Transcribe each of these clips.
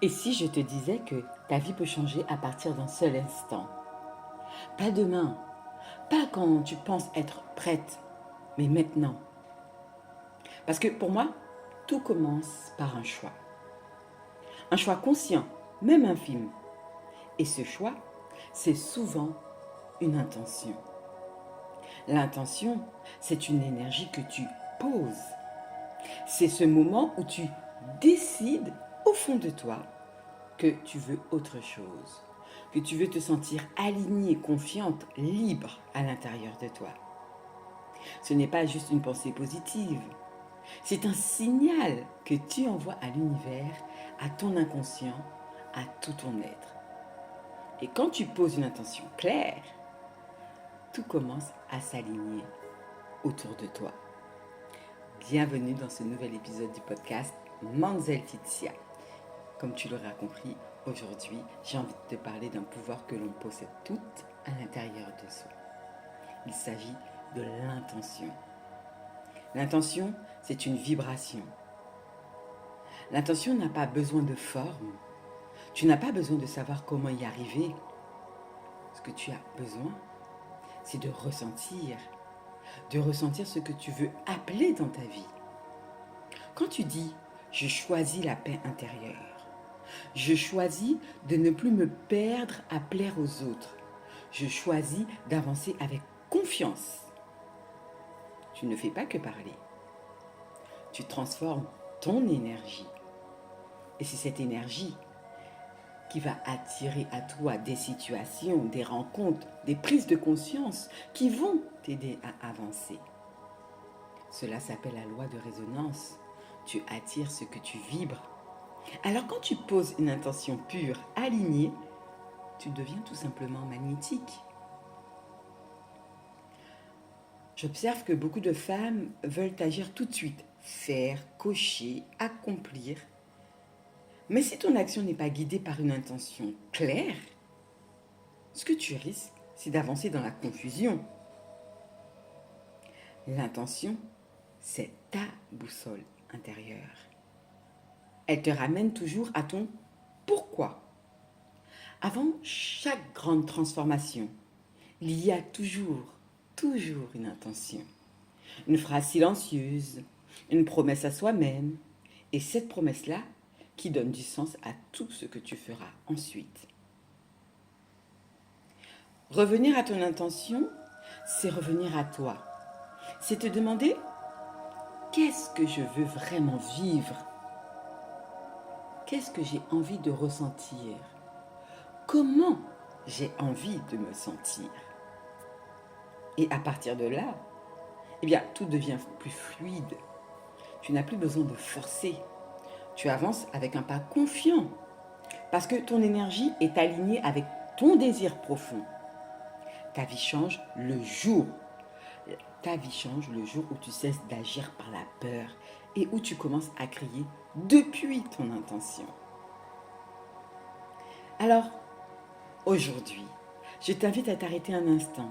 Et si je te disais que ta vie peut changer à partir d'un seul instant? Pas demain, pas quand tu penses être prête, mais maintenant. Parce que pour moi, tout commence par un choix. Un choix conscient, même infime. Et ce choix, c'est souvent une intention. L'intention, c'est une énergie que tu poses. C'est ce moment où tu décides au fond de toi que tu veux autre chose, que tu veux te sentir alignée, confiante, libre à l'intérieur de toi. Ce n'est pas juste une pensée positive, c'est un signal que tu envoies à l'univers, à ton inconscient, à tout ton être. Et quand tu poses une intention claire, tout commence à s'aligner autour de toi. Bienvenue dans ce nouvel épisode du podcast Manzel Titsia. Comme tu l'auras compris, aujourd'hui, j'ai envie de te parler d'un pouvoir que l'on possède toutes à l'intérieur de soi. Il s'agit de l'intention. L'intention, c'est une vibration. L'intention n'a pas besoin de forme. Tu n'as pas besoin de savoir comment y arriver. Ce que tu as besoin, c'est de ressentir ce que tu veux appeler dans ta vie. Quand tu dis « je choisis la paix intérieure », je choisis de ne plus me perdre à plaire aux autres. Je choisis d'avancer avec confiance. Tu ne fais pas que parler. Tu transformes ton énergie. Et c'est cette énergie qui va attirer à toi des situations, des rencontres, des prises de conscience qui vont t'aider à avancer. Cela s'appelle la loi de résonance. Tu attires ce que tu vibres. Alors quand tu poses une intention pure, alignée, tu deviens tout simplement magnétique. J'observe que beaucoup de femmes veulent agir tout de suite, faire, cocher, accomplir. Mais si ton action n'est pas guidée par une intention claire, ce que tu risques, c'est d'avancer dans la confusion. L'intention, c'est ta boussole intérieure. Elle te ramène toujours à ton pourquoi. Avant chaque grande transformation, il y a toujours une intention. Une phrase silencieuse, une promesse à soi-même, et cette promesse-là qui donne du sens à tout ce que tu feras ensuite. Revenir à ton intention, c'est revenir à toi. C'est te demander qu'est-ce que je veux vraiment vivre? Qu'est-ce que j'ai envie de ressentir? Comment j'ai envie de me sentir? Et à partir de là, tout devient plus fluide. Tu n'as plus besoin de forcer. Tu avances avec un pas confiant parce que ton énergie est alignée avec ton désir profond. Ta vie change le jour. Ta vie change le jour où tu cesses d'agir par la peur et où tu commences à crier depuis ton intention. Alors, aujourd'hui, je t'invite à t'arrêter un instant,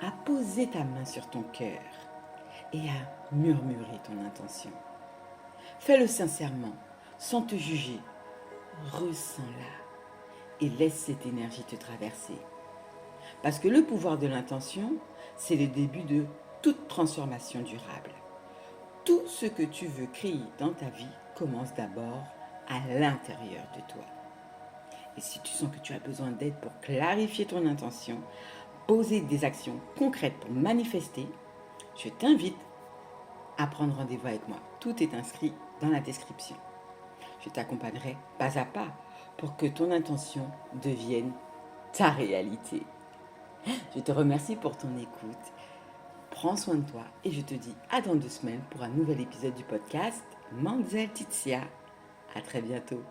à poser ta main sur ton cœur et à murmurer ton intention. Fais-le sincèrement, sans te juger. Ressens-la et laisse cette énergie te traverser. Parce que le pouvoir de l'intention, c'est le début de toute transformation durable. Tout ce que tu veux créer dans ta vie commence d'abord à l'intérieur de toi. Et si tu sens que tu as besoin d'aide pour clarifier ton intention, poser des actions concrètes pour manifester, je t'invite à prendre rendez-vous avec moi. Tout est inscrit dans la description. Je t'accompagnerai pas à pas pour que ton intention devienne ta réalité. Je te remercie pour ton écoute. Prends soin de toi et je te dis à dans 2 semaines pour un nouvel épisode du podcast Manzel Titsia. À très bientôt.